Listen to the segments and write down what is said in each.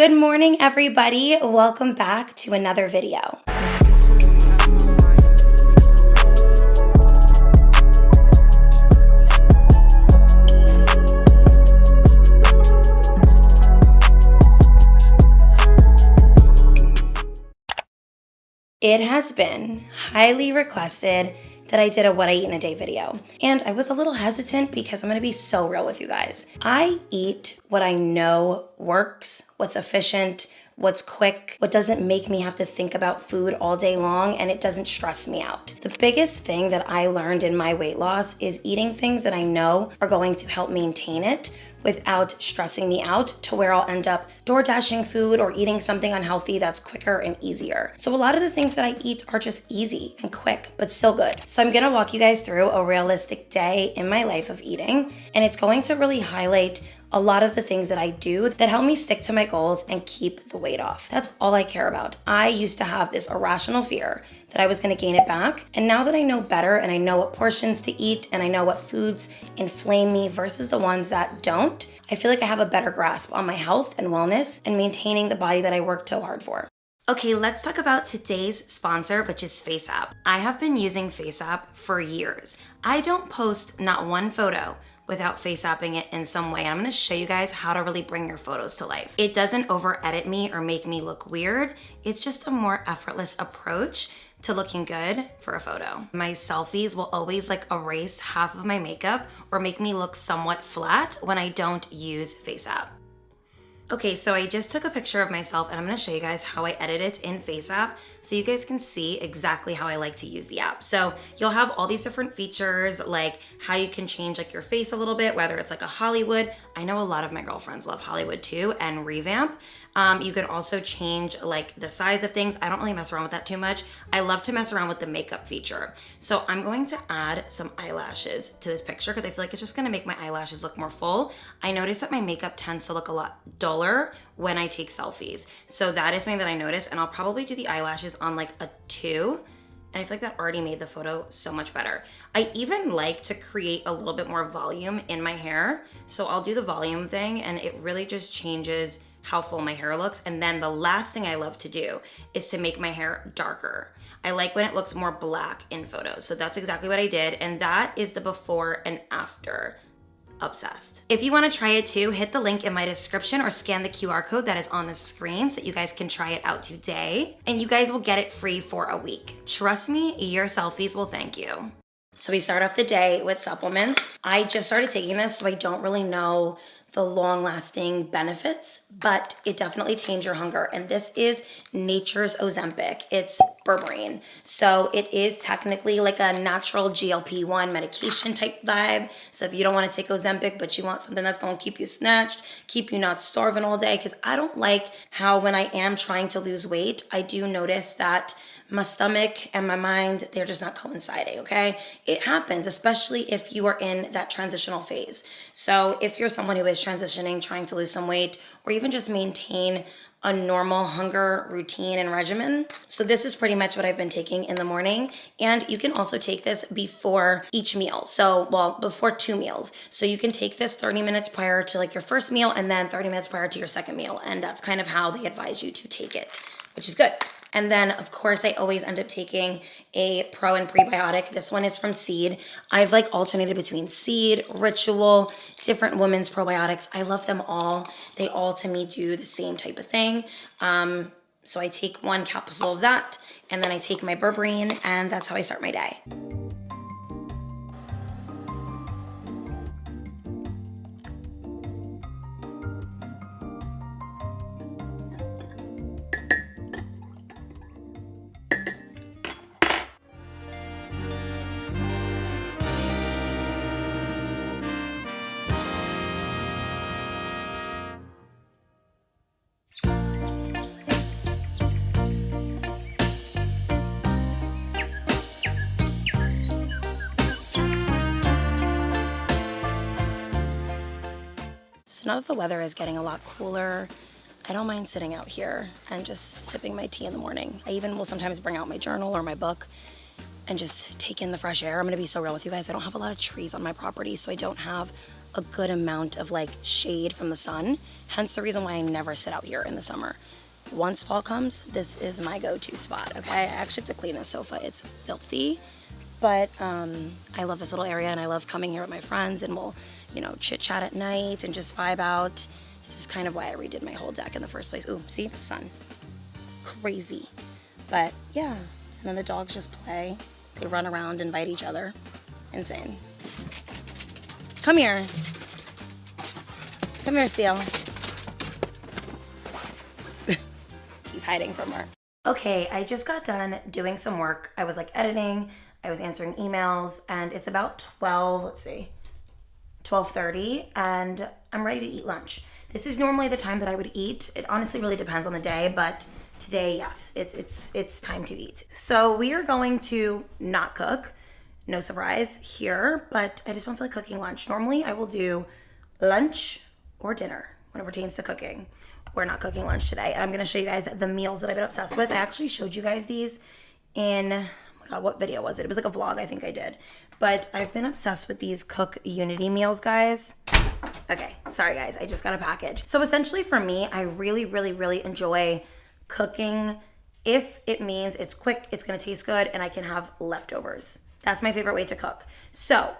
Good morning, everybody. Welcome back to another video. It has been highly requested that I did a what I eat in a day video. And I was a little hesitant because I'm gonna be so real with you guys. I eat what I know works, what's efficient, what's quick, what doesn't make me have to think about food all day long, and it doesn't stress me out. The biggest thing that I learned in my weight loss is eating things that I know are going to help maintain it without stressing me out to where I'll end up door dashing food or eating something unhealthy that's quicker and easier. So a lot of the things that I eat are just easy and quick, but still good. So I'm gonna walk you guys through a realistic day in my life of eating, and it's going to really highlight a lot of the things that I do that help me stick to my goals and keep the weight off. That's all I care about. I used to have this irrational fear that I was gonna gain it back. And now that I know better and I know what portions to eat and I know what foods inflame me versus the ones that don't, I feel like I have a better grasp on my health and wellness and maintaining the body that I worked so hard for. Okay, let's talk about today's sponsor, which is FaceApp. I have been using FaceApp for years. I don't post not one photo without FaceApping it in some way. I'm gonna show you guys how to really bring your photos to life. It doesn't over edit me or make me look weird. It's just a more effortless approach to looking good for a photo. My selfies will always erase half of my makeup or make me look somewhat flat when I don't use FaceApp. Okay, so I just took a picture of myself and I'm gonna show you guys how I edit it in FaceApp so you guys can see exactly how I like to use the app. So you'll have all these different features, like how you can change your face a little bit, whether it's a Hollywood. I know a lot of my girlfriends love Hollywood too, and revamp. You can also change the size of things. I don't really mess around with that too much. I love to mess around with the makeup feature. So I'm going to add some eyelashes to this picture because I feel like it's just gonna make my eyelashes look more full. I notice that my makeup tends to look a lot duller when I take selfies. So that is something that I noticed, and I'll probably do the eyelashes on a 2. And I feel like that already made the photo so much better. I even like to create a little bit more volume in my hair. So I'll do the volume thing and it really just changes how full my hair looks. And then the last thing I love to do is to make my hair darker. I like when it looks more black in photos. So that's exactly what I did. And that is the before and after. Obsessed. If you want to try it too, hit the link in my description or scan the QR code that is on the screen so that you guys can try it out today. And you guys will get it free for a week. Trust me, your selfies will thank you. So we start off the day with supplements. I just started taking this, so I don't really know the long-lasting benefits, but it definitely tames your hunger. And this is Nature's Ozempic. It's berberine. So it is technically a natural GLP-1 medication type vibe. So if you don't want to take Ozempic, but you want something that's going to keep you snatched, keep you not starving all day, because I don't like how when I am trying to lose weight, I do notice that my stomach and my mind, they're just not coinciding, okay? It happens, especially if you are in that transitional phase. So if you're someone who is transitioning, trying to lose some weight, or even just maintain a normal hunger routine and regimen. So this is pretty much what I've been taking in the morning. And you can also take this before each meal. So, before 2 meals. So you can take this 30 minutes prior to your first meal and then 30 minutes prior to your second meal. And that's kind of how they advise you to take it, which is good. And then, of course, I always end up taking a pro and prebiotic. This one is from Seed. I've alternated between Seed, Ritual, different women's probiotics. I love them all. They all, to me, do the same type of thing. So I take 1 capsule of that, and then I take my berberine, and that's how I start my day. So now that the weather is getting a lot cooler, I don't mind sitting out here and just sipping my tea in the morning. I even will sometimes bring out my journal or my book and just take in the fresh air. I'm gonna be so real with you guys. I don't have a lot of trees on my property, so I don't have a good amount of like shade from the sun. Hence the reason why I never sit out here in the summer. Once fall comes, this is my go-to spot, okay? I actually have to clean this sofa. It's filthy, but I love this little area and I love coming here with my friends and we'll, you know, chit chat at night and just vibe out. This is kind of why I redid my whole deck in the first place. Ooh, see the sun, crazy. But yeah, and then the dogs just play. They run around and bite each other. Insane. Come here. Come here, Steele. He's hiding from her. Okay, I just got done doing some work. I was like editing, I was answering emails, and it's about 12:30, and I'm ready to eat lunch. This is normally the time that I would eat. It honestly really depends on the day, but today, yes, it's time to eat. So we are going to not cook, no surprise here, but I just don't feel like cooking lunch. Normally I will do lunch or dinner when it pertains to cooking. We're not cooking lunch today. And I'm gonna show you guys the meals that I've been obsessed with. I actually showed you guys these in, oh my God, what video was it? It was like a vlog I think I did. But I've been obsessed with these Cook Unity meals, guys. Okay, sorry guys, I just got a package. So essentially for me, I really, really, really enjoy cooking if it means it's quick, it's gonna taste good, and I can have leftovers. That's my favorite way to cook. So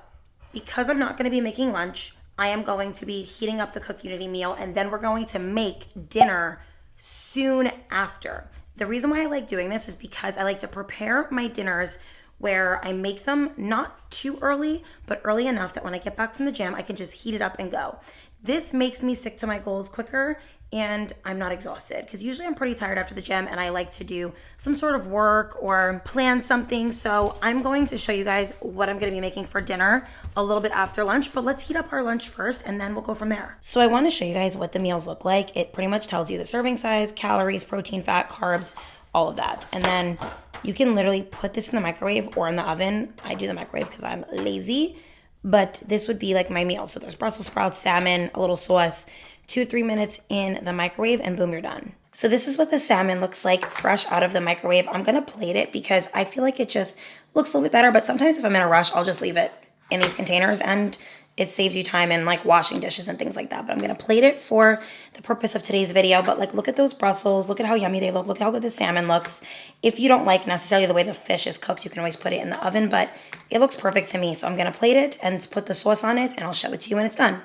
because I'm not gonna be making lunch, I am going to be heating up the Cook Unity meal, and then we're going to make dinner soon after. The reason why I like doing this is because I like to prepare my dinners where I make them not too early, but early enough that when I get back from the gym, I can just heat it up and go. This makes me stick to my goals quicker and I'm not exhausted because usually I'm pretty tired after the gym and I like to do some sort of work or plan something. So I'm going to show you guys what I'm going to be making for dinner a little bit after lunch, but let's heat up our lunch first and then we'll go from there. So I want to show you guys what the meals look like. It pretty much tells you the serving size, calories, protein, fat, carbs, all of that. And then you can literally put this in the microwave or in the oven. I do the microwave because I'm lazy, but this would be like my meal. So there's Brussels sprouts, salmon, a little sauce, 2 to 3 minutes in the microwave, and boom, you're done. So this is what the salmon looks like fresh out of the microwave. I'm gonna plate it because I feel like it just looks a little bit better, but sometimes if I'm in a rush, I'll just leave it in these containers and it saves you time in like washing dishes and things like that. But I'm gonna plate it for the purpose of today's video. But like, look at those Brussels, look at how yummy they look how good the salmon looks. If you don't like necessarily the way the fish is cooked, you can always put it in the oven, but it looks perfect to me. So I'm gonna plate it and put the sauce on it and I'll show it to you when it's done.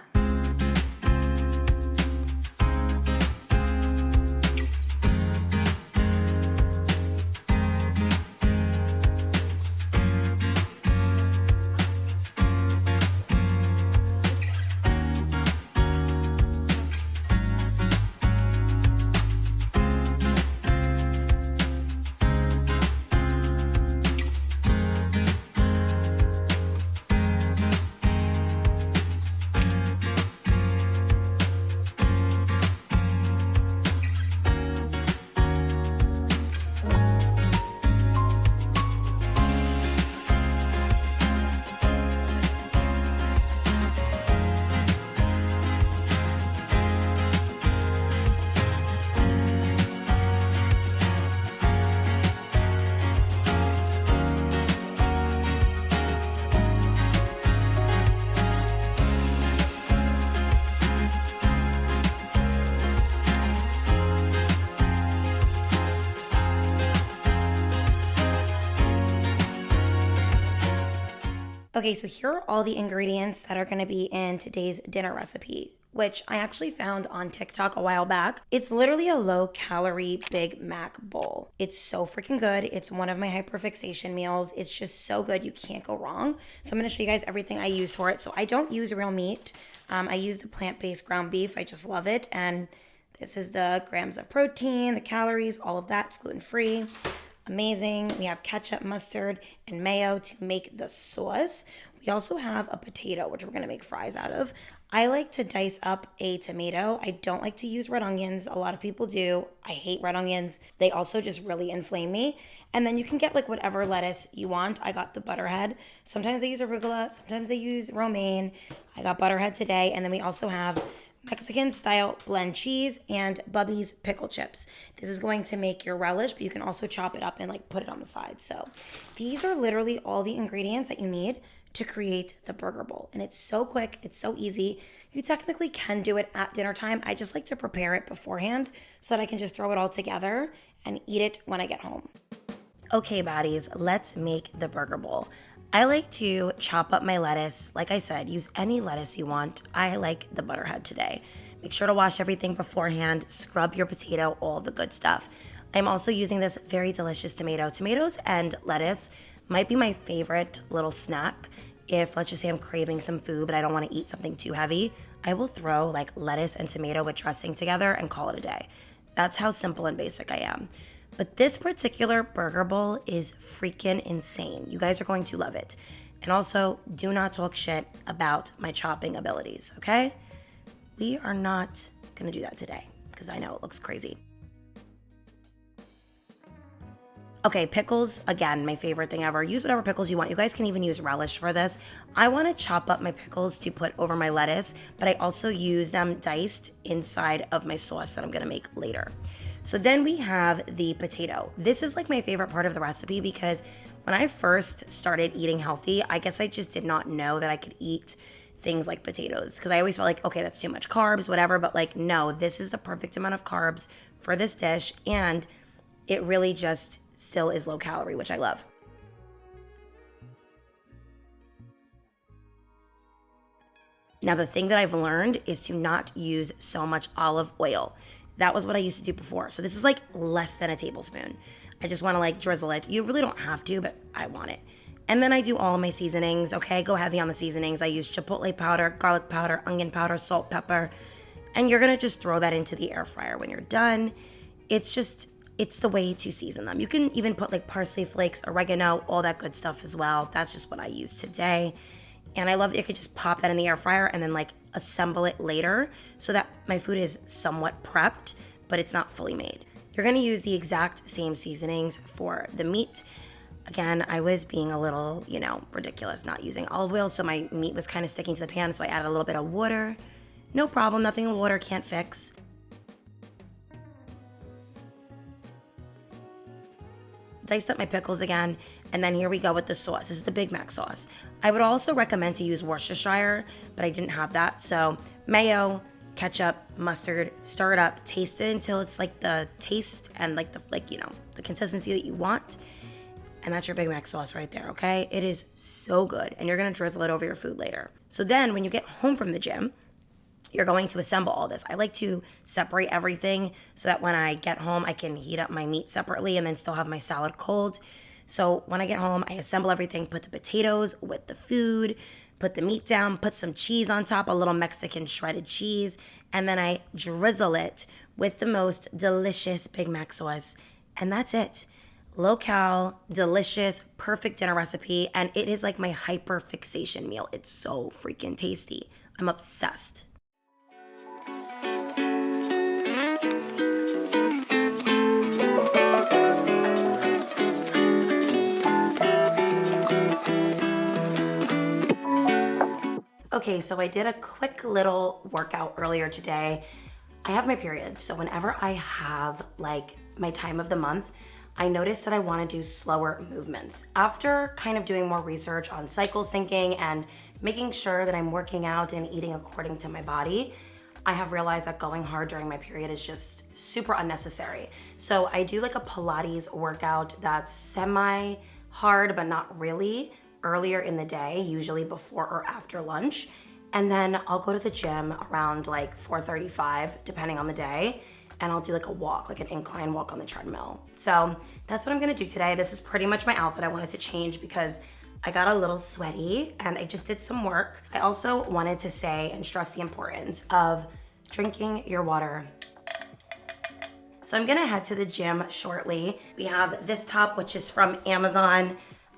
Okay, so here are all the ingredients that are gonna be in today's dinner recipe, which I actually found on TikTok a while back. It's literally a low-calorie Big Mac bowl. It's so freaking good. It's one of my hyperfixation meals. It's just so good, you can't go wrong. So I'm gonna show you guys everything I use for it. So I don't use real meat. I use the plant-based ground beef. I just love it. And this is the grams of protein, the calories, all of that. It's gluten-free. Amazing. We have ketchup, mustard, and mayo to make the sauce. We also have a potato, which we're going to make fries out of. I like to dice up a tomato. I don't like to use red onions. A lot of people do. I hate red onions. They also just really inflame me. And then you can get like whatever lettuce you want. I got the butterhead. Sometimes they use arugula. Sometimes they use romaine. I got butterhead today. And then we also have Mexican style blend cheese, and Bubby's pickle chips. This is going to make your relish, but you can also chop it up and like put it on the side. So these are literally all the ingredients that you need to create the burger bowl. And it's so quick, it's so easy. You technically can do it at dinner time. I just like to prepare it beforehand so that I can just throw it all together and eat it when I get home. Okay, baddies, let's make the burger bowl. I like to chop up my lettuce. Like I said, use any lettuce you want. I like the butterhead today. Make sure to wash everything beforehand, scrub your potato, all the good stuff. I'm also using this very delicious tomato. Tomatoes and lettuce might be my favorite little snack. If, let's just say I'm craving some food, but I don't want to eat something too heavy, I will throw like lettuce and tomato with dressing together and call it a day. That's how simple and basic I am. But this particular burger bowl is freaking insane. You guys are going to love it. And also, do not talk shit about my chopping abilities, okay? We are not gonna do that today because I know it looks crazy. Okay, pickles, again, my favorite thing ever. Use whatever pickles you want. You guys can even use relish for this. I want to chop up my pickles to put over my lettuce, but I also use them diced inside of my sauce that I'm gonna make later. So then we have the potato. This is like my favorite part of the recipe because when I first started eating healthy, I guess I just did not know that I could eat things like potatoes because I always felt like, okay, that's too much carbs, whatever, but like, no, this is the perfect amount of carbs for this dish, and it really just still is low calorie, which I love. Now, the thing that I've learned is to not use so much olive oil. That was what I used to do before. So this is like less than a tablespoon. I just want to like drizzle it. You really don't have to, but I want it. And then I do all of my seasonings. Okay, go heavy on the seasonings. I use chipotle powder, garlic powder, onion powder, salt, pepper. And you're going to just throw that into the air fryer when you're done. It's the way to season them. You can even put like parsley flakes, oregano, all that good stuff as well. That's just what I use today. And I love that you could just pop that in the air fryer and then like assemble it later so that my food is somewhat prepped, but it's not fully made. You're gonna use the exact same seasonings for the meat. Again, I was being a little, ridiculous not using olive oil, so my meat was kind of sticking to the pan, so I added a little bit of water. No problem, nothing water can't fix. Diced up my pickles again, and then here we go with the sauce. This is the Big Mac sauce. I would also recommend to use Worcestershire, but I didn't have that. So mayo, ketchup, mustard, stir it up, taste it until it's like the taste and the consistency that you want. And that's your Big Mac sauce right there, okay? It is so good, and you're gonna drizzle it over your food later. So then when you get home from the gym, you're going to assemble all this. I like to separate everything so that when I get home, I can heat up my meat separately and then still have my salad cold. So when I get home, I assemble everything, put the potatoes with the food, put the meat down, put some cheese on top, a little Mexican shredded cheese, and then I drizzle it with the most delicious Big Mac sauce. And that's it. Low cal, delicious, perfect dinner recipe, and it is like my hyper fixation meal. It's so freaking tasty. I'm obsessed. Okay, so I did a quick little workout earlier today. I have my period, so whenever I have like my time of the month, I notice that I want to do slower movements. After kind of doing more research on cycle syncing and making sure that I'm working out and eating according to my body, I have realized that going hard during my period is just super unnecessary. So I do like a Pilates workout that's semi-hard, but not really, earlier in the day, usually before or after lunch. And then I'll go to the gym around like 4:35, depending on the day, and I'll do like a walk, like an incline walk on the treadmill. So that's what I'm gonna do today. This is pretty much my outfit. I wanted to change because I got a little sweaty and I just did some work. I also wanted to say and stress the importance of drinking your water. So I'm gonna head to the gym shortly. We have this top, which is from Amazon.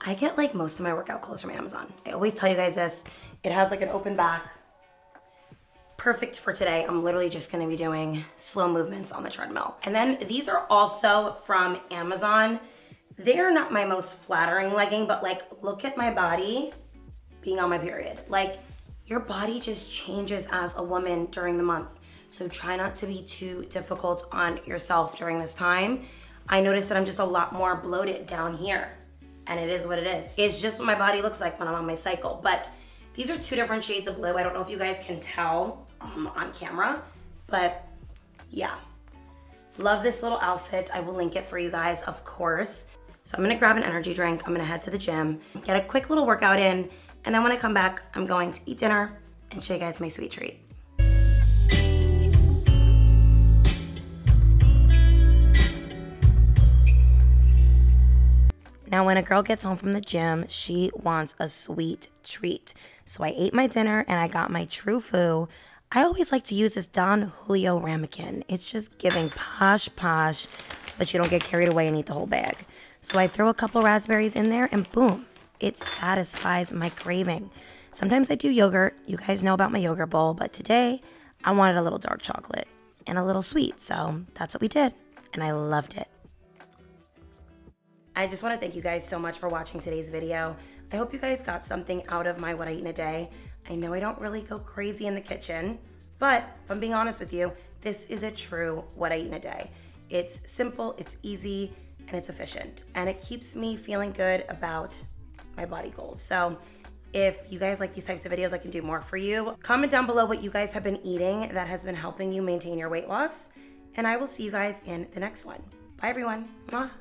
I get like most of my workout clothes from Amazon. I always tell you guys this. It has like an open back. Perfect for today. I'm literally just gonna be doing slow movements on the treadmill. And then these are also from Amazon. They're not my most flattering legging, but like, look at my body being on my period. Like, your body just changes as a woman during the month. So try not to be too difficult on yourself during this time. I noticed that I'm just a lot more bloated down here, and it is what it is. It's just what my body looks like when I'm on my cycle. But these are 2 different shades of blue. I don't know if you guys can tell on camera, but yeah. Love this little outfit. I will link it for you guys, of course. So I'm gonna grab an energy drink. I'm gonna head to the gym, get a quick little workout in, and then when I come back, I'm going to eat dinner and show you guys my sweet treat. Now, when a girl gets home from the gym, she wants a sweet treat. So I ate my dinner and I got my true foo. I always like to use this Don Julio ramekin. It's just giving posh, but you don't get carried away and eat the whole bag. So I throw a couple raspberries in there and boom, it satisfies my craving. Sometimes I do yogurt. You guys know about my yogurt bowl, but today I wanted a little dark chocolate and a little sweet. So that's what we did, and I loved it. I just want to thank you guys so much for watching today's video. I hope you guys got something out of my what I eat in a day. I know I don't really go crazy in the kitchen, but if I'm being honest with you, this is a true what I eat in a day. It's simple, it's easy, and it's efficient. And it keeps me feeling good about my body goals. So if you guys like these types of videos, I can do more for you. Comment down below what you guys have been eating that has been helping you maintain your weight loss. And I will see you guys in the next one. Bye everyone. Mwah.